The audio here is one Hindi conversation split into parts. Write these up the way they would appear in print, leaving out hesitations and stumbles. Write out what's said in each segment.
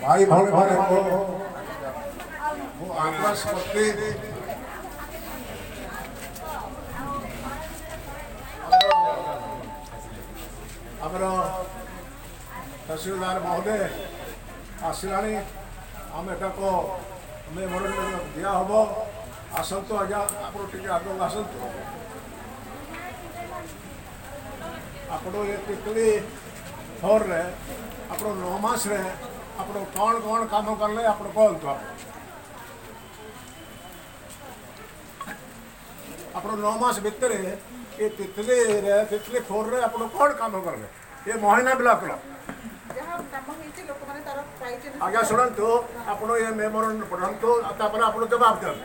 भाई भाई भाई वो आकाश पत्ती ଆମର ତହସିଲଦାର ମହୋଦୟ ଆସିଲାଣି ଆମେ ଏଟାକୁ ମେମୋରାଣ୍ଡମ ଦିଆହେବ ଆସନ୍ତୁ ଆଜ୍ଞା ଆପଣ ଟିକେ ଆଗକୁ ଆସନ୍ତୁ ଆପଣ ଏ ତିତଲି ଫୋର୍ରେ ଆପଣ 9 ମାସରେ ଆପଣ କ'ଣ କ'ଣ କାମ କଲେ ଆପଣ କୁହନ୍ତୁ ଆପଣ 9 ମାସ ଭିତରେ ये तितली फोर आप कम करेंगे ये मोहिना ब्लॉक आज्ञा शुणु आप ये मेमोरांडम पढ़ु आप जवाब दिखाँ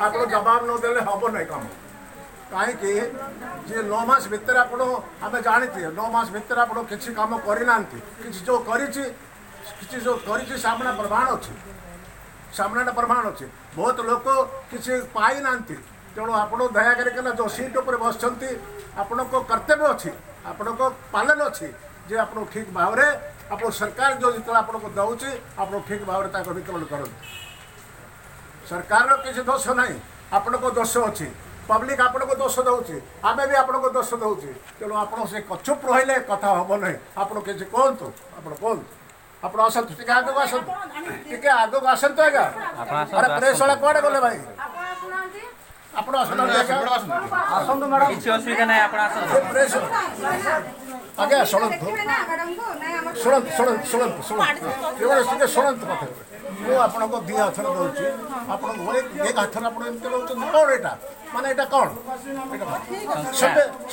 आप जवाब नदेले हम नहीं कम कहीं जी 9 मास भितर आप जानी 9 मास भितर आप किसी कम करना जो सामना प्रमाण अच्छी सामना प्रमाण अच्छी बहुत लोग किसी पाई ना तेणु आप दयाकर जो सीट उपर बस आपण कर्तव्य अच्छी आपण पालन अच्छी जे आप ठीक भाव में आप सरकार जो जिते आपको दौर आप ठीक भाव में वितरण कर सरकार किसी दोष ना आपण दोष अच्छी पब्लिक आपण दोष दौर आम भी आपको दोष दौचे तेणु आप चुप रही कथा हम ना आप किसी कहतु कहतु आप आसतु टे आगे आसतु टे आगे आसतु आज्ञा अरे प्रेस वाला कौड़े गले भाई ଆପଣ ଆସନ୍ତୁ ମ୍ୟାଡ଼ାମ କିଛି ଅସୁବିଧା ନାହିଁ ଆପଣ ଆସନ୍ତୁ ଆଜ୍ଞା ଶୁଣନ୍ତୁ ଟିକେ ଶୁଣନ୍ତୁ କଥା ମୁଁ ଆପଣଙ୍କୁ ଦି ହାତରେ ଦେଉଛି ଆପଣଙ୍କୁ ଏକ ହାତରେ ଆପଣ ଏମିତି ଦେଉଛନ୍ତି କ'ଣ ଏଇଟା ମାନେ ଏଇଟା କ'ଣ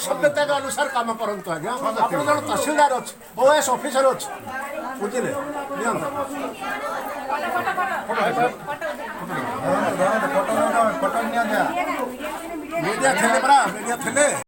ସଭ୍ୟତା ଅନୁସାର କାମ କରନ୍ତୁ ଆଜ୍ଞା ଆପଣ ଜଣେ ତହସିଲଦାର ଅଛି ଓଏସ୍ ଅଫିସର ଅଛି ବୁଝିଲେ ନିଅନ୍ତୁ मीडिया थे मीडिया थे